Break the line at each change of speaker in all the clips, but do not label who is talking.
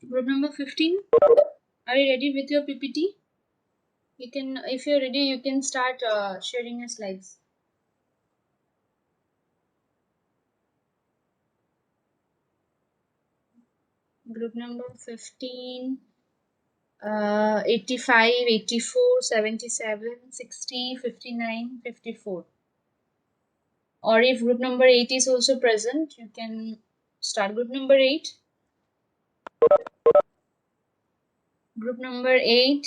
Group number 15. Are you ready with your PPT? You can, if you're ready, you can start sharing your slides. Group number 15, 85, 84, 77, 60, 59, 54. Or if group number 8 is also present, you can start group number 8. Group number 8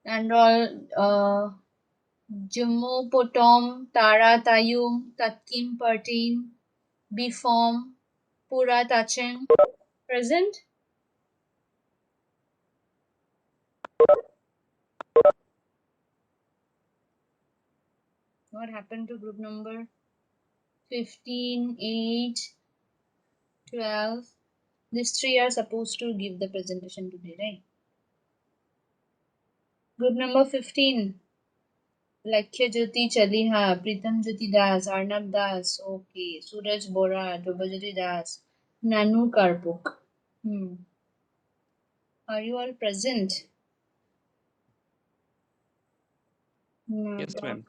and all Jummu, Potom, Tara, Tayum, Tatkim, Pertin, Biform, Pura, Tachen. Present? What happened to group number 15, 8, 12? These three are supposed to give the presentation today, right? Group number 15. Lakshya Jyoti Chaliha, Pritam Jyoti Das, Arnab Das, okay, Suraj Bora, Dobajyoti Das, Nanu Karpuk. Are you all present?
Yes, ma'am.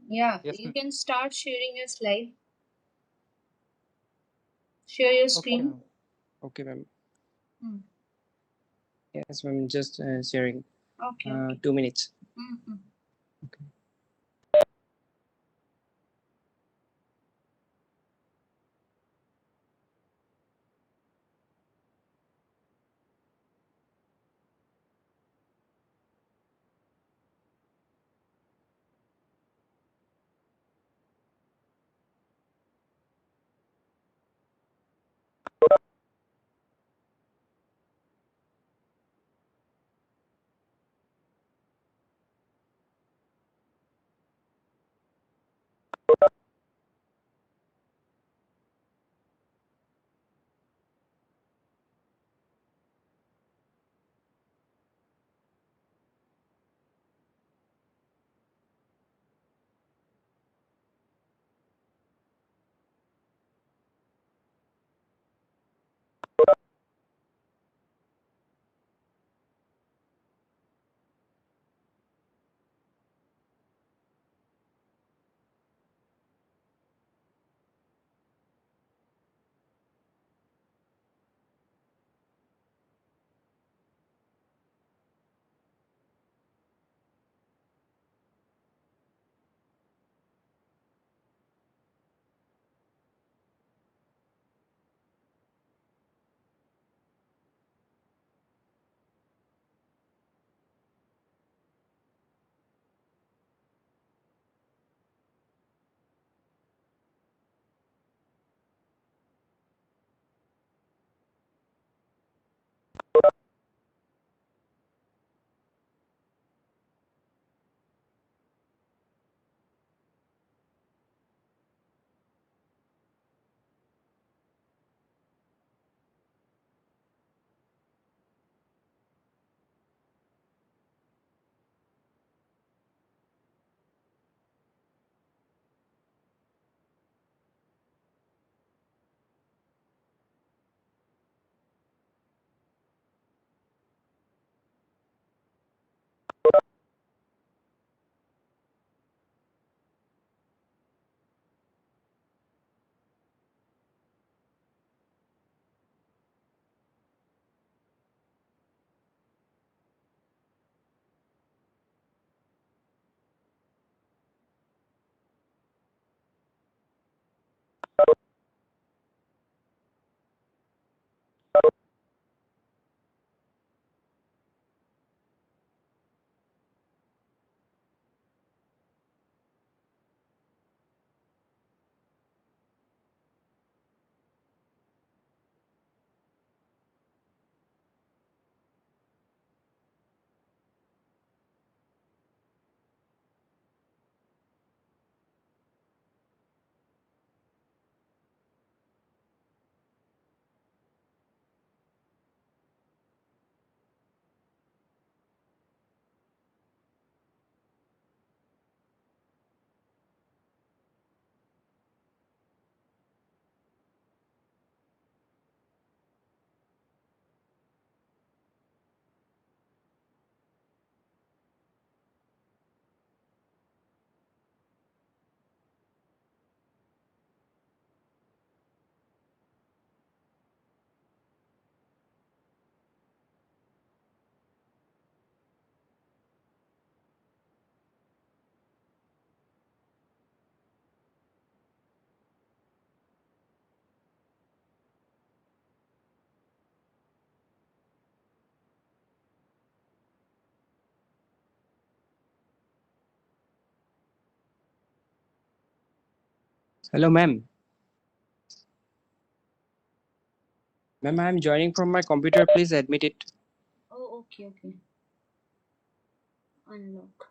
Yeah,
Yes,
you
ma'am.
can start sharing your slide. Share your
Okay,
screen.
okay, ma'am.
Hmm.
Yes, ma'am. Just sharing.
Okay.
2 minutes.
Mm-hmm.
Okay. Hello, ma'am. Ma'am, I am joining from my computer. Please admit it.
Oh, okay. Unlock.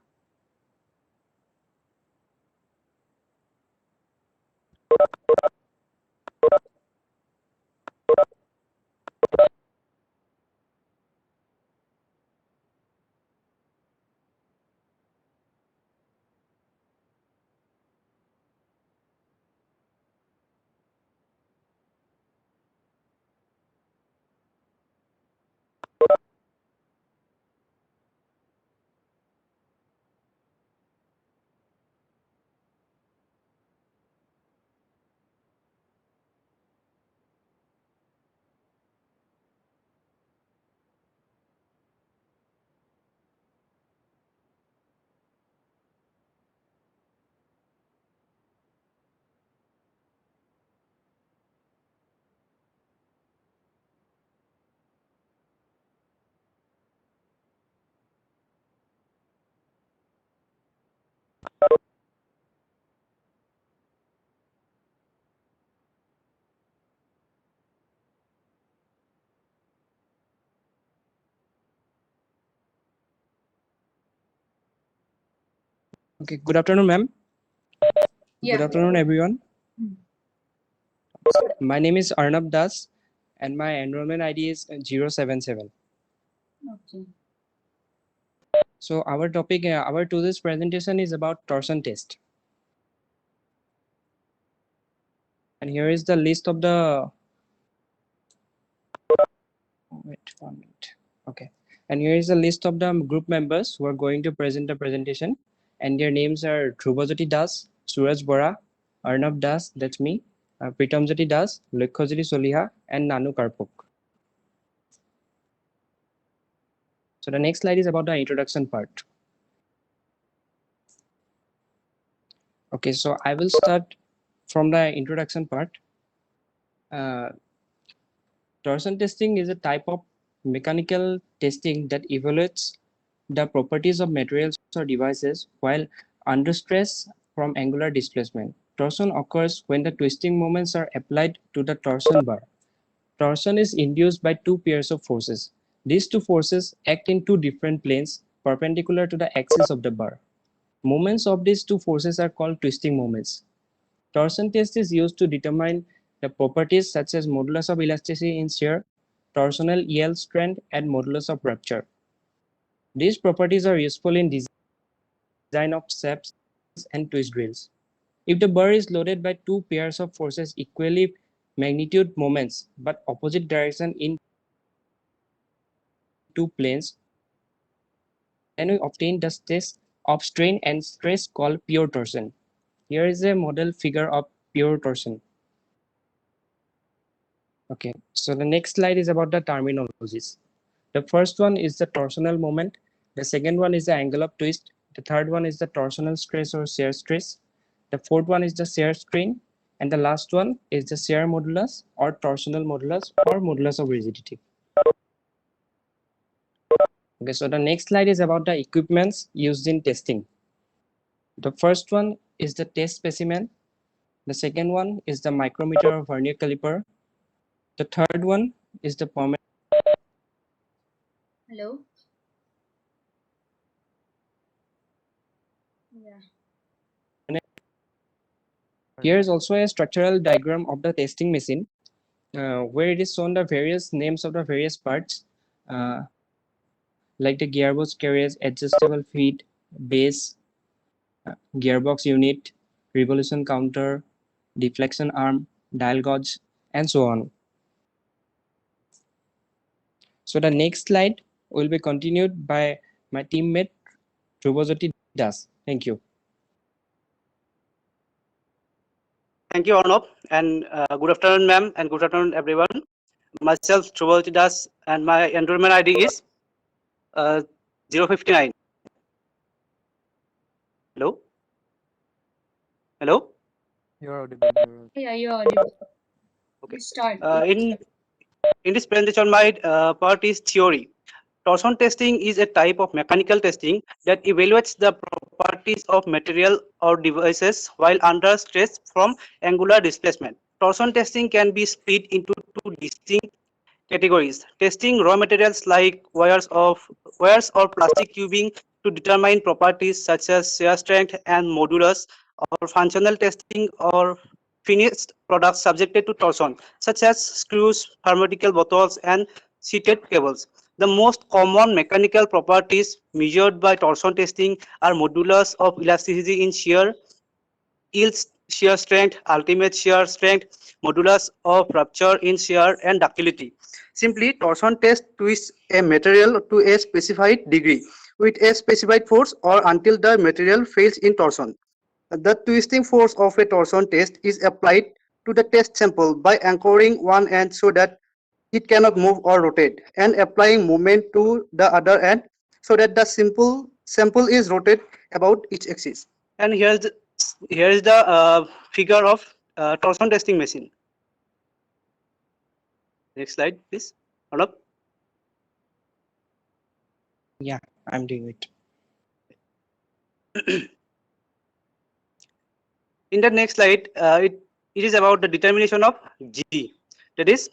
Okay, good afternoon, ma'am.
Yeah.
Good afternoon, everyone.
Hmm.
My name is Arnab Das, and my enrollment ID is 077.
Okay.
So our topic, our today's presentation is about torsion test. And here is the list of the. Wait 1 minute. Okay. And here is the list of the group members who are going to present the presentation. And their names are Dhrubajyoti Das, Suraj Bora, Arnab Das, that's me, Pritamjyoti Das, Lakhyajyoti Soliha, and Nanu Karpok. So the next slide is about the introduction part. Okay, so I will start from the introduction part. Torsion testing is a type of mechanical testing that evaluates the properties of materials or devices while under stress from angular displacement. Torsion occurs when the twisting moments are applied to the torsion bar. Torsion is induced by two pairs of forces. These two forces act in two different planes perpendicular to the axis of the bar. Moments of these two forces are called twisting moments. Torsion test is used to determine the properties such as modulus of elasticity in shear, torsional yield strength, and modulus of rupture. These properties are useful in design of shafts and twist drills. If the bar is loaded by two pairs of forces equally magnitude moments but opposite direction in two planes, then we obtain the test of strain and stress called pure torsion. Here is a model figure of pure torsion. Okay, so the next slide is about the terminologies. The first one is the torsional moment. The second one is the angle of twist. The third one is the torsional stress or shear stress. The fourth one is the shear strain. And the last one is the shear modulus or torsional modulus or modulus of rigidity. Okay, so the next slide is about the equipments used in testing. The first one is the test specimen. The second one is the micrometer or vernier caliper. The third one is the permanent.
Hello. Yeah.
Here is also a structural diagram of the testing machine where it is shown the various names of the various parts uh, like the gearbox carriage, adjustable feet, base, gearbox unit, revolution counter, deflection arm, dial gauge, and so on. So the next slide will be continued by my teammate Dhrubajyoti Das. Thank you.
Thank you, Arnab, and good afternoon, ma'am, and good afternoon, everyone. Myself, Dhrubajyoti Das, and my enrollment ID is 059. Hello? Hello?
You're audible.
Yeah, you're audible.
Okay.
Start.
In this presentation, my part is theory. Torsion testing is a type of mechanical testing that evaluates the properties properties of material or devices while under stress from angular displacement. Torsion testing can be split into two distinct categories: testing raw materials like wires or plastic tubing to determine properties such as shear strength and modulus, or functional testing or finished products subjected to torsion such as screws, pharmaceutical bottles, and sheeted cables. The most common mechanical properties measured by torsion testing are modulus of elasticity in shear, yield shear strength, ultimate shear strength, modulus of rupture in shear, and ductility. Simply, torsion test twists a material to a specified degree with a specified force or until the material fails in torsion. The twisting force of a torsion test is applied to the test sample by anchoring one end so that it cannot move or rotate, and applying movement to the other end so that the simple sample is rotated about its axis. And here is the figure of torsion testing machine. Next slide, please. Arnab.
Yeah, I'm doing it.
In the next slide, it is about the determination of G, that is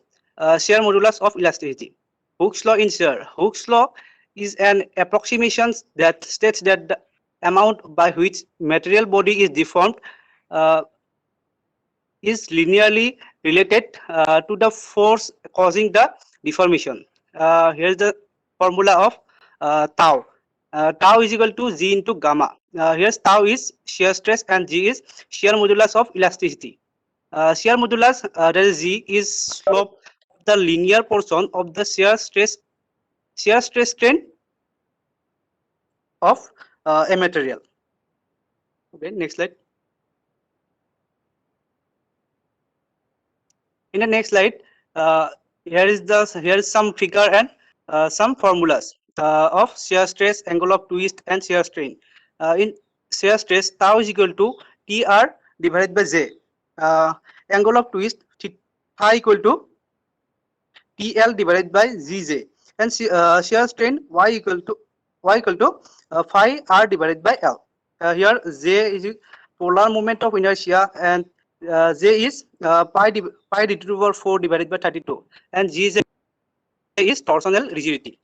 shear modulus of elasticity. Hooke's law in shear. Hooke's law is an approximation that states that the amount by which material body is deformed uh, is linearly related to the force causing the deformation. Here's the formula of tau. Tau is equal to G into gamma. Here's tau is shear stress and G is shear modulus of elasticity. Shear modulus, that is G, is slope of the linear portion of the shear stress strain of a material. Okay, next slide. In the next slide, uh, here is some figure and some formulas of shear stress, angle of twist, and shear strain. In shear stress, tau is equal to Tr divided by J. Angle of twist, phi equal to TL divided by Zj, and shear strain y equal to phi r divided by L. Here J is polar moment of inertia, and J is pi d to the power 4 divided by 32, and Gj is torsional rigidity.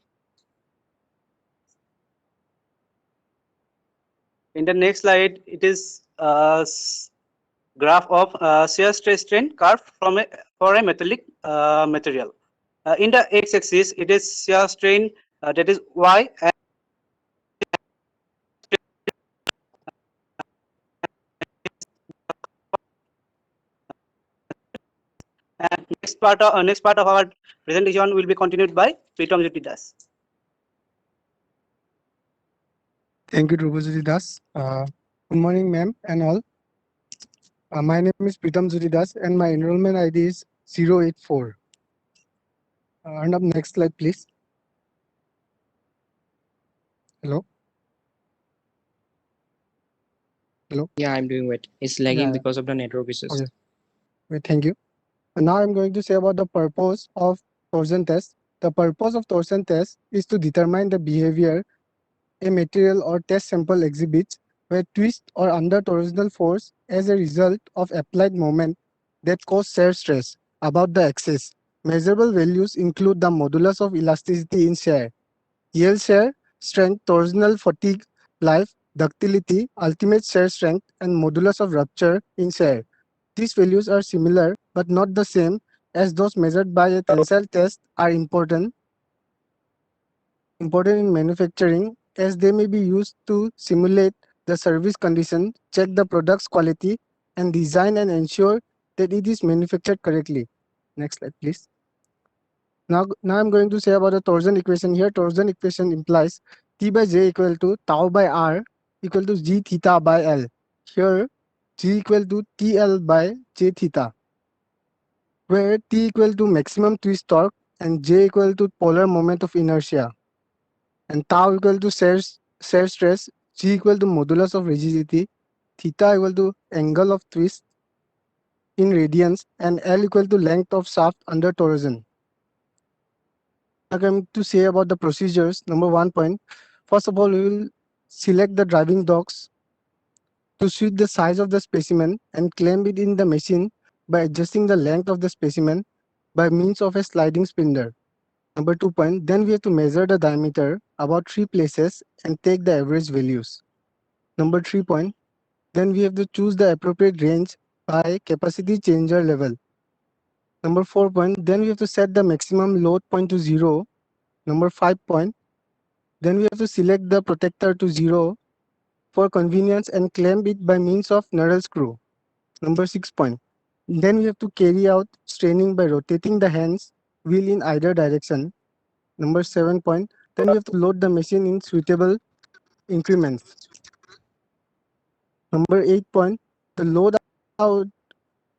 In the next slide, it is graph of shear stress strain curve for a metallic material. In the x-axis, it is shear strain, that is y, and next part of our presentation will be continued by Pritam Jyoti Das.
Thank you, Drupajyoti Das. Good morning, ma'am, and all. My name is Pritam Jyoti Das, and my enrollment ID is 084. And up next slide, please. Hello.
Yeah, I'm doing it. It's lagging
Yeah.
because of the network issues.
Okay. Wait, thank you. And now I'm going to say about the purpose of torsion test. The purpose of torsion test is to determine the behavior a material or test sample exhibits where twist or under torsional force as a result of applied moment that cause shear stress about the axis. Measurable values include the modulus of elasticity in shear, yield shear, strength, torsional fatigue, life, ductility, ultimate shear strength, and modulus of rupture in shear. These values are similar but not the same as those measured by a tensile test are important in manufacturing as they may be used to simulate the service condition, check the product's quality, and design and ensure that it is manufactured correctly. Next slide, please. Now I'm going to say about the torsion equation here. Torsion equation implies T by J equal to tau by R equal to G theta by L. Here, G equal to TL by J theta, where T equal to maximum twist torque and J equal to polar moment of inertia, and tau equal to shear stress, G equal to modulus of rigidity, theta equal to angle of twist in radians, and L equal to length of shaft under torsion. I'm going to say about the procedures. Number 1 point. First of all, we will select the driving dogs to suit the size of the specimen and clamp it in the machine by adjusting the length of the specimen by means of a sliding spindle. Number 2 point, then we have to measure the diameter about 3 places and take the average values. Number 3 point, then we have to choose the appropriate range by capacity changer level. Number 4 point, then we have to set the maximum load point to 0. Number 5 point, then we have to select the protector to 0 for convenience and clamp it by means of knurled screw. Number 6 point, then we have to carry out straining by rotating the hands wheel in either direction. Number 7 point, then we have to load the machine in suitable increments. Number 8 point, the load out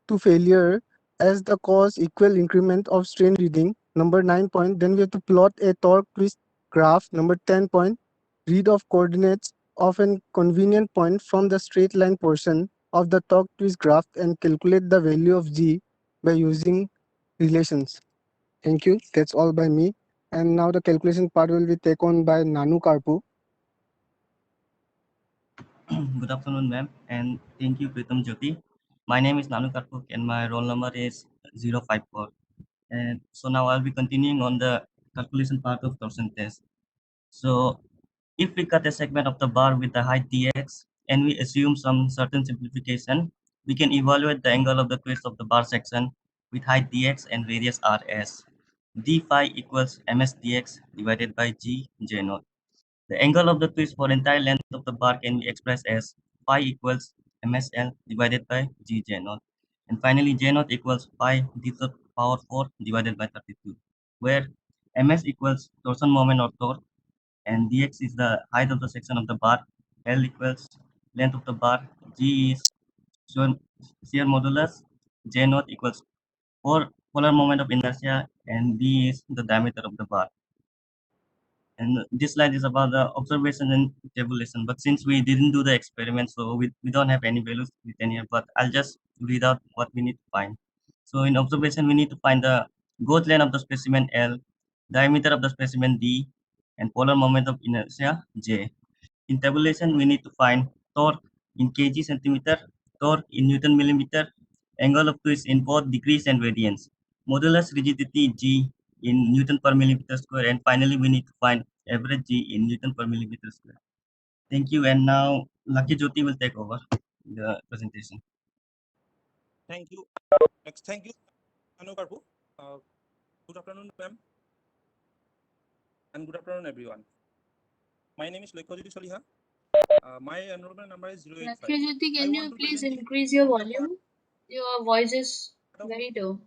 to failure as the cause equal increment of strain reading. Number 9 point, then we have to plot a torque twist graph. Number 10 point, read of coordinates of a convenient point from the straight line portion of the torque twist graph and calculate the value of G by using relations. Thank you. That's all by me. And now the calculation part will be taken on by Nanu Karpu.
Good afternoon, ma'am, and thank you, Pritam Jyoti. My name is Nanu Karpuk, and my roll number is 054. And so now I'll be continuing on the calculation part of torsion test. So if we cut a segment of the bar with the height dx and we assume some certain simplification, we can evaluate the angle of the twist of the bar section with height dx and radius rs. d phi equals ms dx divided by g j naught. The angle of the twist for entire length of the bar can be expressed as phi equals MSL divided by G J naught. And finally, J naught equals pi d to the power 4 divided by 32, where Ms equals torsion moment or torque, and dx is the height of the section of the bar, L equals length of the bar, G is shear modulus, J naught equals 4 polar moment of inertia, and D is the diameter of the bar. And this slide is about the observation and tabulation, but since we didn't do the experiment, so we don't have any values written here, but I'll just read out what we need to find. So in observation, we need to find the growth length of the specimen L, diameter of the specimen D, and polar moment of inertia J. In tabulation, we need to find torque in kg centimeter, torque in Newton millimeter, angle of twist in both degrees and radians, modulus rigidity G in Newton per millimeter square, and finally we need to find average G in Newton per millimeter square. Thank you, and now Lucky Jyoti will take over the presentation.
Thank you. Next, thank you, Anu Karpu. Good afternoon, ma'am, and good afternoon, everyone. My name is Loikhojyoti Soliha. My enrollment number is 085.
Lakshajyoti,
I
can
want
you
to
please
present
increase your
from the
volume? Your voice is
part of-
very low.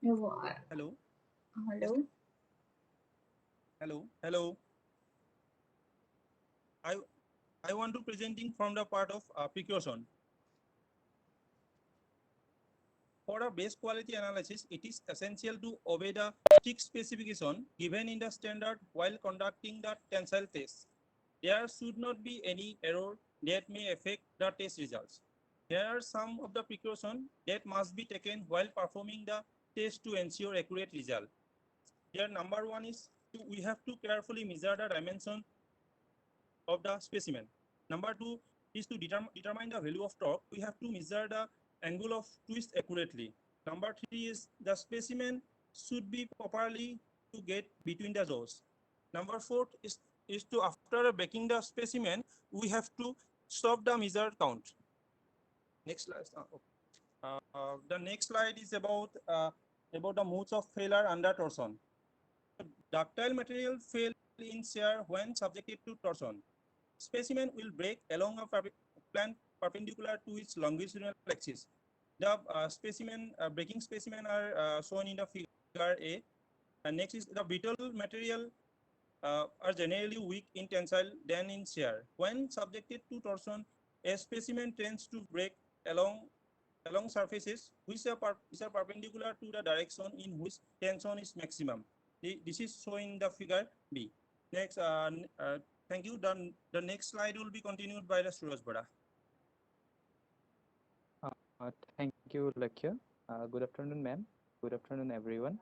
Hello,
Hello?
hello. I want to presenting from the part of precaution. For a base quality analysis, it is essential to obey the strict specification given in the standard while conducting the tensile test. There should not be any error that may affect the test results. Here are some of the precautions that must be taken while performing the test to ensure accurate result. Here, number one is we have to carefully measure the dimension of the specimen. Number two is to determine the value of torque. We have to measure the angle of twist accurately. Number three is the specimen should be properly to get between the jaws. Number four is to after breaking the specimen, we have to stop the measure count. Next slide. The next slide is about the modes of failure under torsion. Ductile material fail in shear when subjected to torsion. Specimen will break along a plane perpendicular to its longitudinal axis. The breaking specimen are shown in the figure A. And next is the brittle material are generally weak in tensile than in shear. When subjected to torsion, a specimen tends to break along surfaces which are perpendicular to the direction in which tension is maximum. This is shown in the figure B. Next, thank you. The next slide will be continued by the Suraj Bora.
Thank you, Lakshya. Good afternoon, ma'am. Good afternoon, everyone.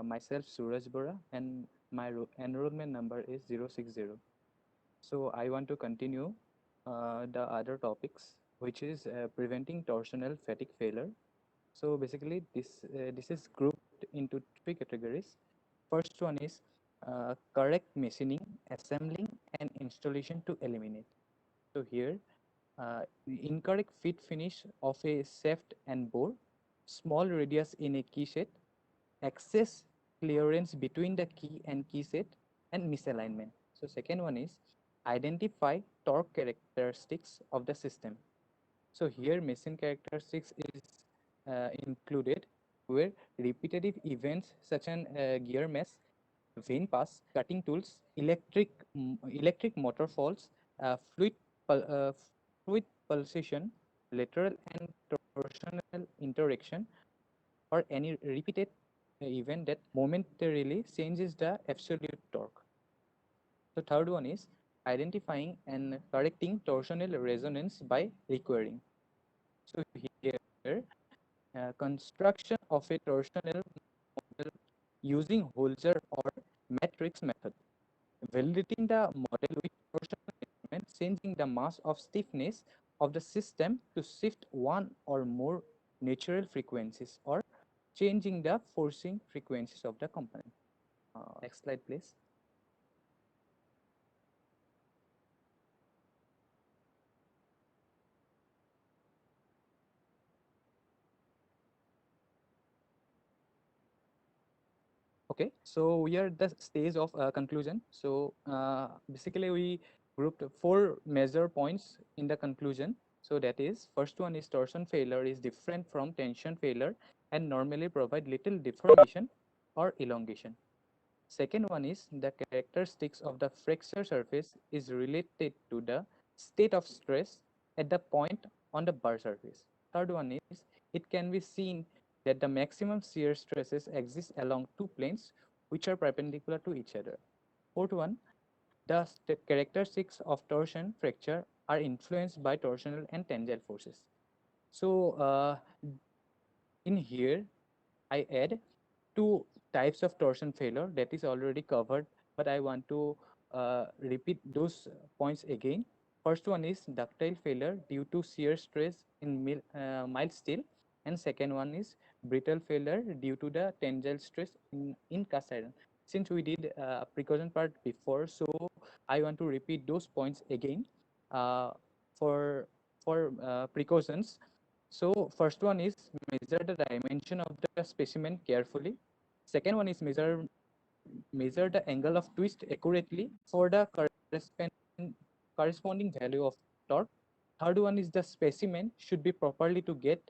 Myself, Suraj Bora, and my enrollment number is 060. So I want to continue the other topics, which is preventing torsional fatigue failure. So basically, this is grouped into three categories. First one is correct machining, assembling, and installation to eliminate. So here, incorrect fit finish of a shaft and bore, small radius in a key set, excess clearance between the key and key set, and misalignment. So second one is identify torque characteristics of the system. So here machine characteristics is included, where repetitive events such as gear mess, vein pass, cutting tools, electric motor faults, fluid pulsation, lateral and torsional interaction, or any repeated event that momentarily changes the absolute torque. The third one is identifying and correcting torsional resonance by requiring. So here, construction of a torsional model using Holzer or matrix method, validating the model with torsional measurement, changing the mass of stiffness of the system to shift one or more natural frequencies, or changing the forcing frequencies of the component. Next slide, please. Okay, so we are at the stage of conclusion. So basically we grouped 4 major points in the conclusion. So that is, first one is torsion failure is different from tension failure and normally provide little deformation or elongation. Second one is the characteristics of the fracture surface is related to the state of stress at the point on the bar surface. Third one is it can be seen that the maximum shear stresses exist along two planes which are perpendicular to each other. Fourth one, the characteristics of torsion fracture are influenced by torsional and tensile forces. So in here, I add two types of torsion failure that is already covered, but I want to repeat those points again. First one is ductile failure due to shear stress in mild steel, and second one is brittle failure due to the tensile stress in cast iron. Since we did precaution part before, so I want to repeat those points again for precautions. So first one is measure the dimension of the specimen carefully. Second one is measure the angle of twist accurately for the corresponding value of torque. Third one is the specimen should be properly to get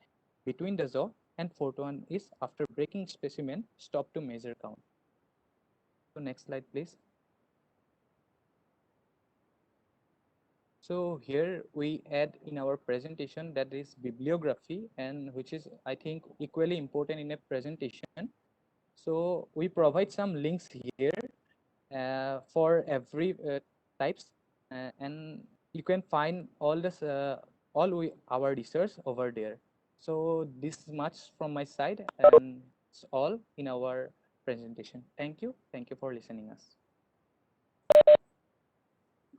between the jaw, and fourth one is after breaking specimen, stop to measure count. So next slide, please. So here we add in our presentation that is bibliography, and which is I think equally important in a presentation. So we provide some links here for every types, and you can find all this our research over there. So this much from my side, and it's all in our presentation. Thank you for listening us.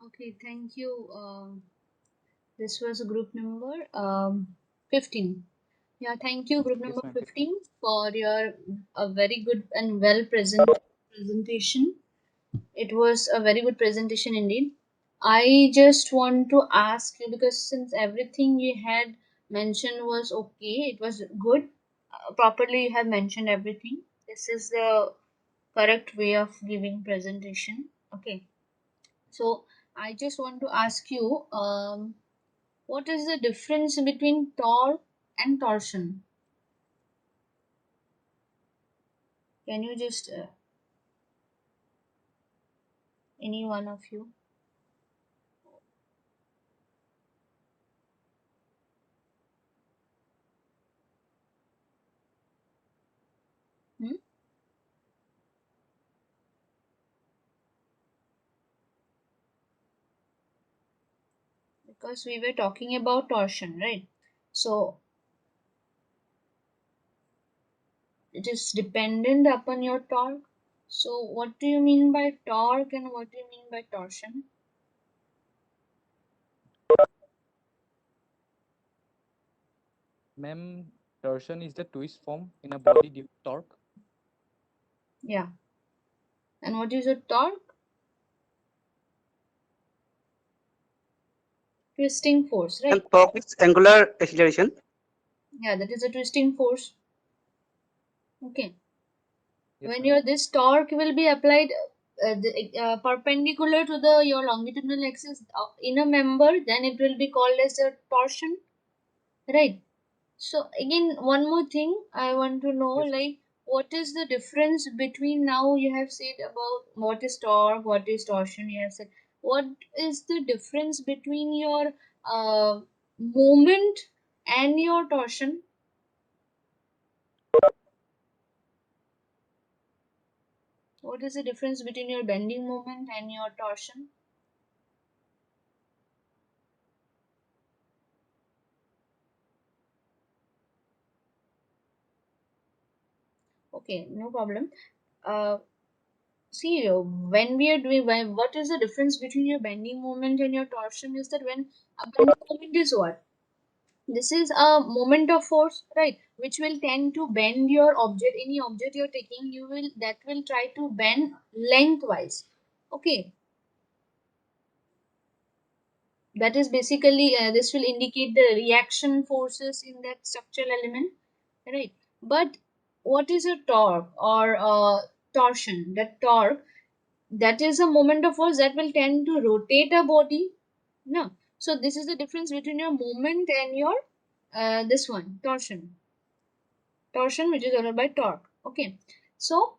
Okay, thank you. This was group number 15. Yeah, thank you, group
Yes,
number
ma'am.
15, for your a very good and well presentation. It was a very good presentation indeed. I just want to ask you, because since everything you had mentioned was okay, it was good, properly you have mentioned everything. This is the correct way of giving presentation. Okay, so I just want to ask you, what is the difference between torque and torsion? Can you just any one of you? Hmm? Because we were talking about torsion, right? So it is dependent upon your torque. So what do you mean by torque and what do you mean by torsion?
Ma'am, torsion is the twist form in a body due to torque.
Yeah. And what is a torque? Twisting force, right?
And torque is angular acceleration.
Yeah, that is a twisting force. Okay.
Yes,
When
ma'am.
this torque will be applied perpendicular to the your longitudinal axis in a member, then it will be called as a torsion, right? So again, one more thing I want to know,
Yes, ma'am.
like, what is the difference between, now you have said about what is torque, what is torsion, you have said, what is the difference between your moment and your torsion? What is the difference between your bending moment and your torsion? Okay, no problem. Uh, See, when we are doing, what is the difference between your bending moment and your torsion is that when a bending moment is what? This is a moment of force, right? Which will tend to bend your object, any object you're taking, that will try to bend lengthwise. Okay, that is basically, this will indicate the reaction forces in that structural element, right? But what is a torque or torsion? That torque, that is a moment of force that will tend to rotate a body. No, so this is the difference between your moment and your this one, torsion, which is followed by torque. Okay, so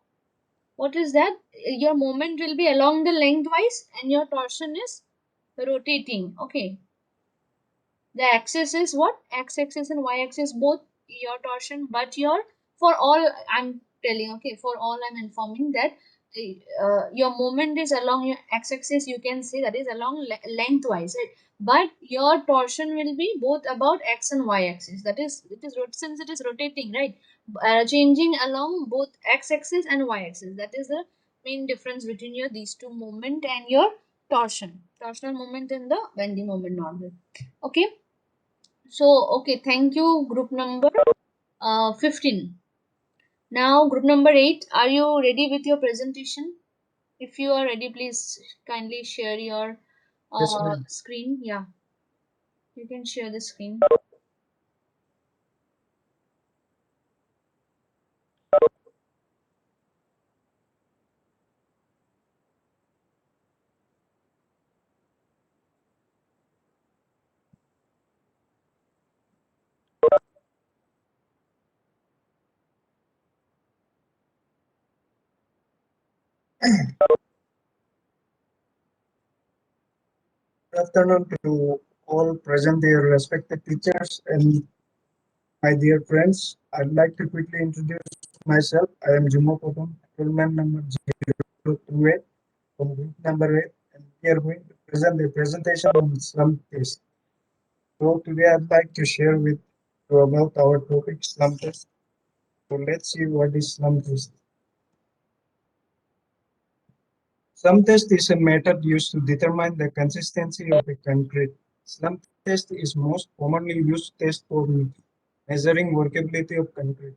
what is that? Your moment will be along the lengthwise and your torsion is rotating. Okay, the axis is what? X-axis and Y-axis both your torsion, but your, for all I'm telling, okay, for all I'm informing that your moment is along your x-axis, you can say that is along lengthwise, right? But your torsion will be both about x and y-axis. That is, since it is rotating, right? Changing along both x-axis and y-axis. That is the main difference between your these two moment and your torsional moment and the bending moment normal. Okay, so okay, thank you, group number 15. Now group number 8, are you ready with your presentation? If you are ready, please kindly share your
Yes, ma'am.
screen. Yeah, you can share the screen.
Good afternoon to all present, dear respected teachers and my dear friends. I'd like to quickly introduce myself. I am Jumo Potom, enrollment number 028 from group number 8, and we are going to present a presentation on slum test. So today I'd like to share with you about our topic slum test. So let's see what is slum test. Slum test is a method used to determine the consistency of a concrete. Slum test is most commonly used test for measuring workability of concrete.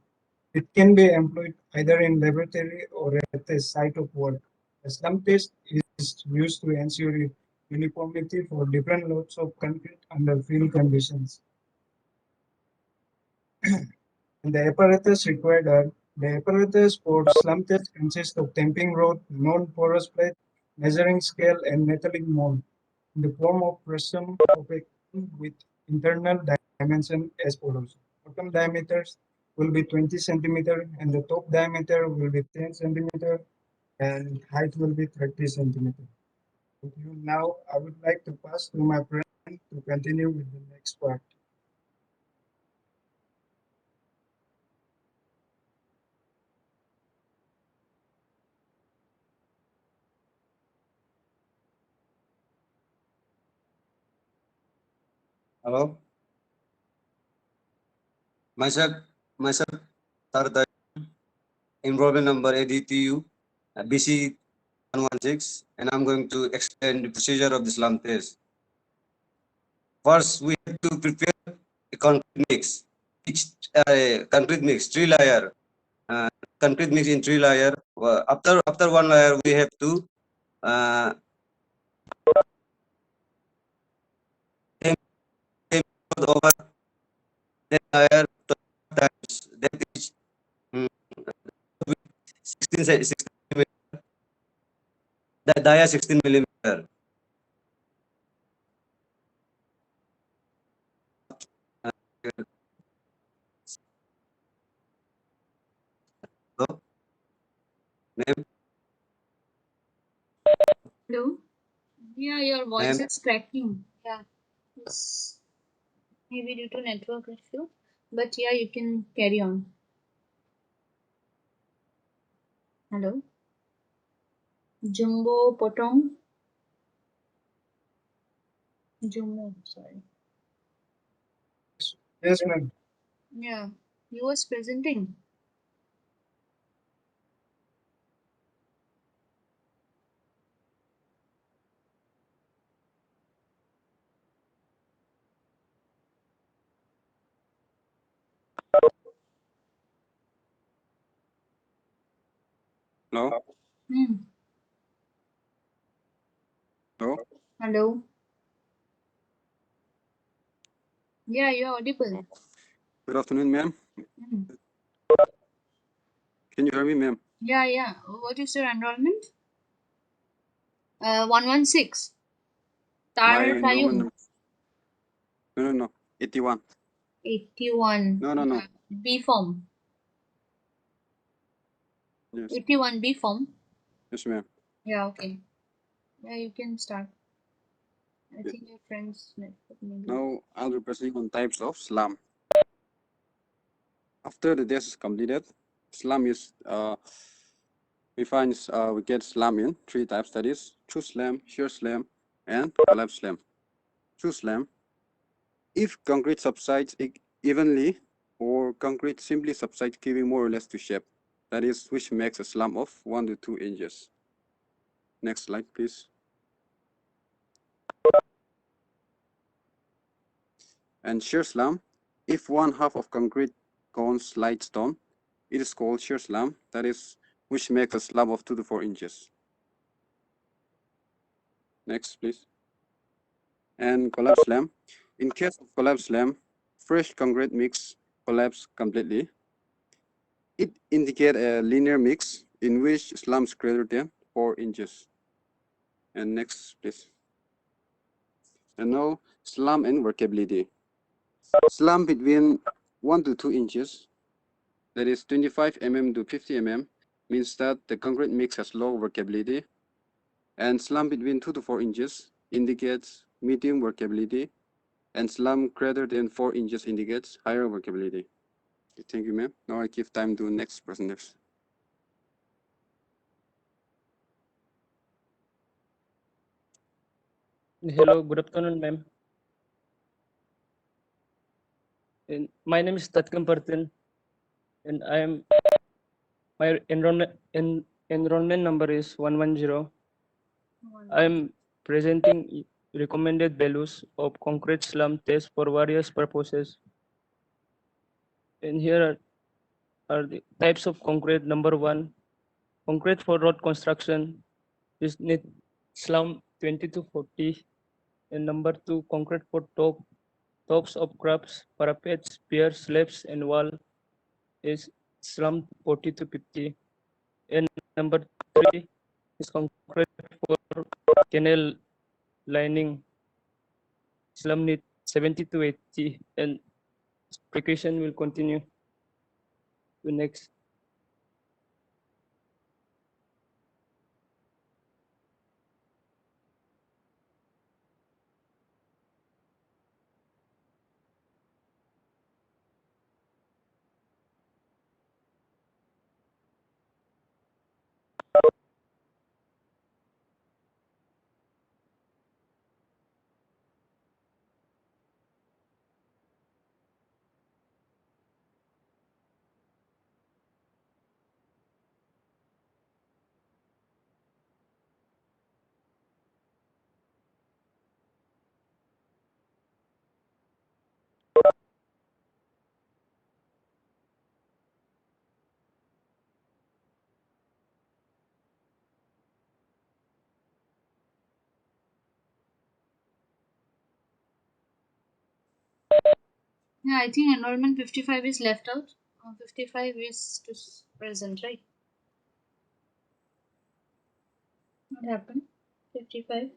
It can be employed either in laboratory or at a site of work. A slump test is used to ensure uniformity for different loads of concrete under field conditions. And the apparatus required are the apparatus for slump test consists of tamping rod, non-porous plate, measuring scale, and metallic mold in the form of prism of a cone with internal dimension as follows. Bottom diameters will be 20 centimeter and the top diameter will be 10 centimeter and height will be 30 centimeter. Thank you. Now I would like to pass to my friend to continue with the next part.
Hello, myself, myself, Tarda, enrollment number ADTU, BC 116, and I'm going to explain the procedure of the slum test. First, we have to prepare a concrete mix. Concrete mix, three layer. Concrete mix in three layer. After one layer, we have to uh, over 10 layer times. That is 16 millimeter. The dia 16 millimeter. So, ma'am,
Hello? Yeah, your voice
ma'am,
is cracking. Yeah. It's maybe due to network issue. But yeah, you can carry on. Hello? Jumbo Potong? Jumbo, sorry.
Yes, ma'am.
Yeah. He was presenting.
Hello?
Hmm.
Hello?
Hello? Yeah, you're
Oh,
audible.
good afternoon, ma'am.
Hmm.
Can you hear me, ma'am?
Yeah, yeah. What is your enrollment? 116.
My
Tar
enrollment
Payung.
number. No. 81.
81.
No.
Yeah. B form.
Yes.
81 B form.
Yes, ma'am.
Yeah, okay. Yeah, you can start. I
Yeah.
think your friends network maybe.
Now I'll be presenting on types of SLAM. After the test is completed, SLAM is we get SLAM in three types, that is true SLAM, shear SLAM, and collapse SLAM. True SLAM, if concrete subsides evenly or concrete simply subsides giving more or less to shape, that is which makes a SLAM of 1 to 2 inches. Next slide, please. And shear slam, if one half of concrete cone slides down, it is called shear slam, that is, which makes a slab of 2 to 4 inches. Next, please. And collapse slam. In case of collapse slam, fresh concrete mix collapse completely. It indicates a linear mix in which slam is greater than 4 inches. And next, please. And now, slam and workability. Slam between 1 to 2 inches, that is 25 mm to 50 mm, means that the concrete mix has low workability, and slam between 2 to 4 inches indicates medium workability, and slam greater than 4 inches indicates higher workability. Okay, thank you, ma'am. Now I give time to next presenters.
Hello, good afternoon, ma'am. And my name is Tatkam Partin, and my enrollment number is 110. I am presenting recommended values of concrete slum test for various purposes. And here are the types of concrete. Number one, concrete for road construction is need slum 20 to 40. And number two, concrete for tops of crops, parapets, piers, slabs, and wall is slum 40 to 50. And number three is concrete for canal lining, slum need 70 to 80. And precaution will continue to next.
Yeah, I think enrollment 55 is left out. 55 is to present, right? What happened? 55.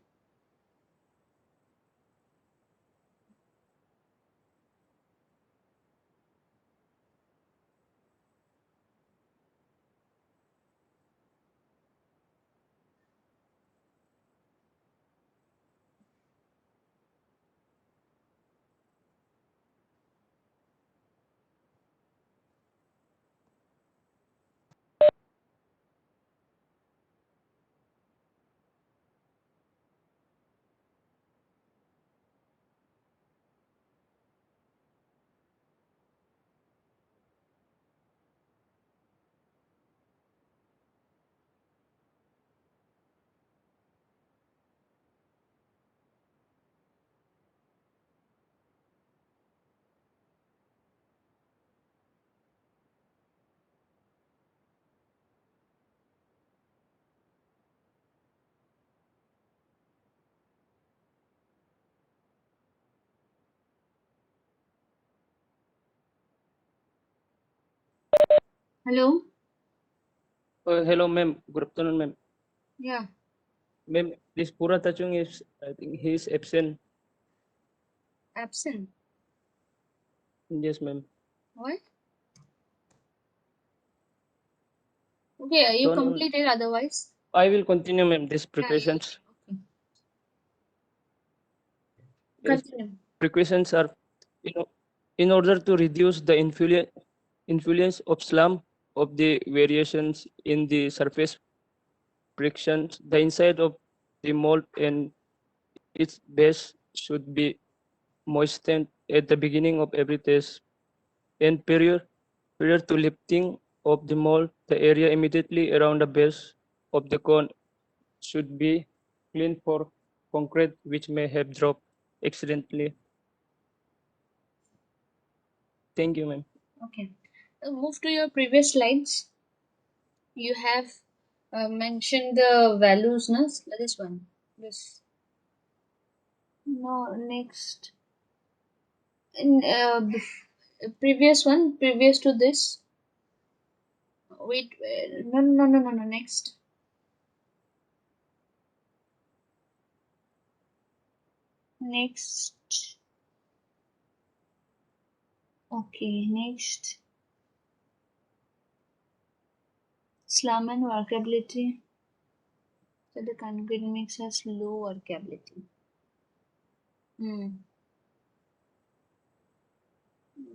Hello?
Hello, ma'am. Good afternoon, ma'am.
Yeah.
Ma'am, this Pura Tachung is, I think he is absent.
Absent.
Yes, ma'am.
What? Okay, you
Don't know.
completed otherwise?
I will continue, ma'am, these
Yeah,
precautions.
okay.
Yes,
Continue.
precautions are, in order to reduce the influence of slump of the variations in the surface frictions, the inside of the mold and its base should be moistened at the beginning of every test. And prior to lifting of the mold, the area immediately around the base of the cone should be cleaned for concrete which may have dropped accidentally. Thank you, ma'am.
Okay. Move to your previous slides. You have mentioned the values, no? This one. This. No, next. In previous one, previous to this. Wait, no. Next. Next. Okay, next. Slum and workability. So the concrete mix has low workability.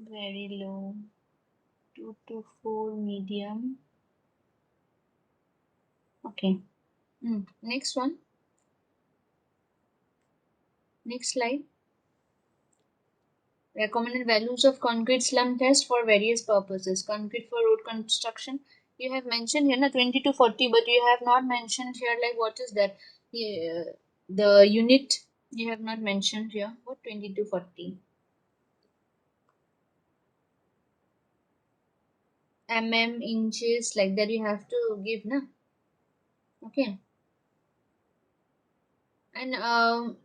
Very low. 2 to 4 medium. Okay. Next one. Next slide. Recommended values of concrete slum test for various purposes. Concrete for road construction. You have mentioned here na 20 to 40, but you have not mentioned here like what is that? The unit you have not mentioned here. What 20 to 40? Inches like that you have to give na. Okay. And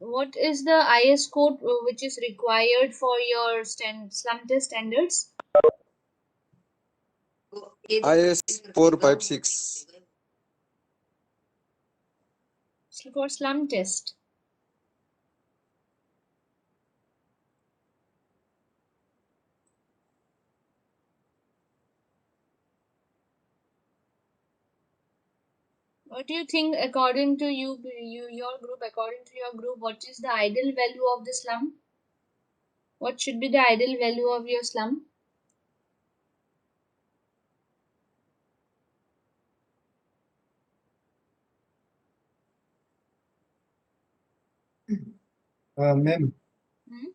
what is the IS code which is required for your slum test standards?
IS 456.
For slum test. What do you think according to your group, according to your group, what is the ideal value of the slum? What should be the ideal value of your slum?
Ma'am,
Hmm?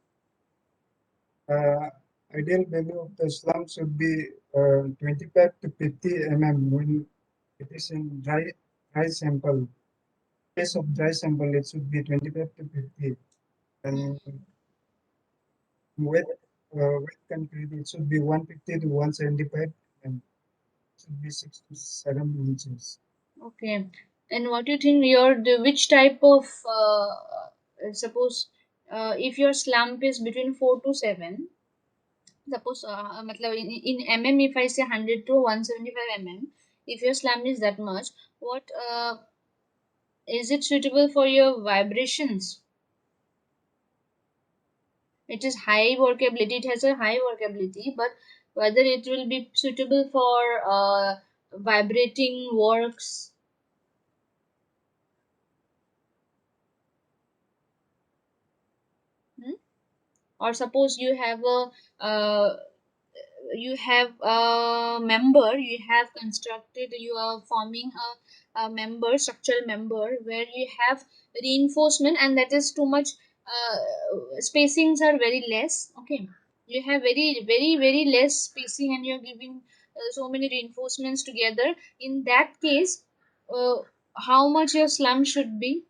ideal value of the slum should be 25 to 50 when it is in dry sample. In case of dry sample, it should be 25 to 50. And wet concrete, it should be 150 to 175 and it should be 6 to 7 inches.
Okay. And what do you think which type of suppose if your slump is between 4 to 7, suppose matlab in mm, if I say 100 to 175 mm, if your slump is that much, what is it suitable for your vibrations? It is high workability, it has a high workability, but whether it will be suitable for vibrating works, or suppose you have a member, you have constructed, you are forming a member, structural member, where you have reinforcement and that is too much, spacings are very less. Okay, you have very less spacing and you're giving so many reinforcements together. In that case, uh, how much your slump should be?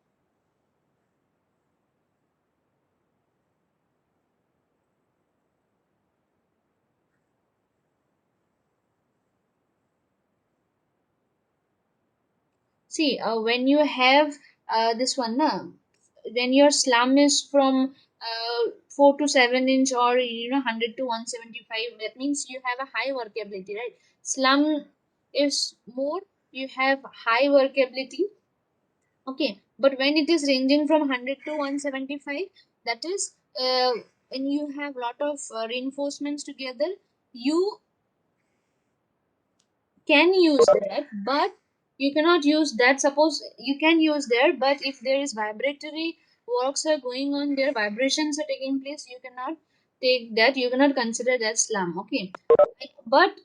See, when you have this one, when your slum is from 4 to 7 inch, or 100 to 175, that means you have a high workability, right? Slum is more, you have high workability. Okay, but when it is ranging from 100 to 175, that is when you have lot of reinforcements together, you can use that, but you cannot use that. Suppose you can use there, but if there is vibratory works are going on there, vibrations are taking place, you cannot take that, you cannot consider that slum. Okay, but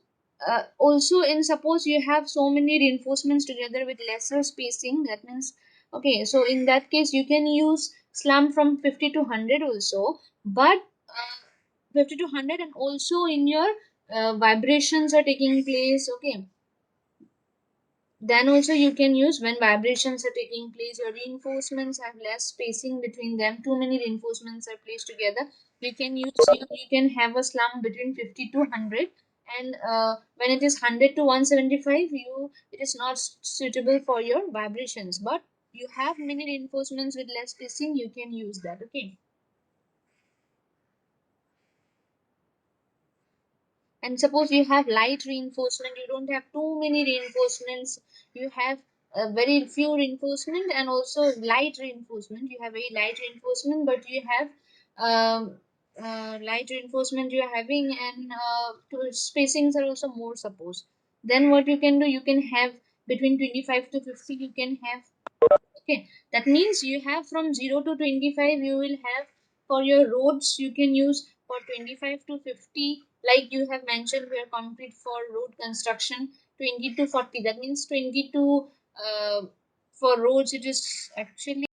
also, in suppose you have so many reinforcements together with lesser spacing, that means, okay, so in that case you can use slum from 50 to 100 also, but 50 to 100, and also in your vibrations are taking place. Okay, then also you can use when vibrations are taking place, your reinforcements have less spacing between them, too many reinforcements are placed together, you can use, you can have a slump between 50 to 100. And when it is 100 to 175, it is not suitable for your vibrations, but you have many reinforcements with less spacing, you can use that. Okay, and suppose you have light reinforcement, you don't have too many reinforcements, you have a very few reinforcement and also light reinforcement, you have very light reinforcement, but you have light reinforcement you are having, and spacings are also more, suppose, then what you can do, you can have between 25 to 50, you can have. Okay, that means you have from 0 to 25, you will have for your roads, you can use for 25 to 50, like you have mentioned here, concrete for road construction 20 to 40, that means 20 to for roads it is actually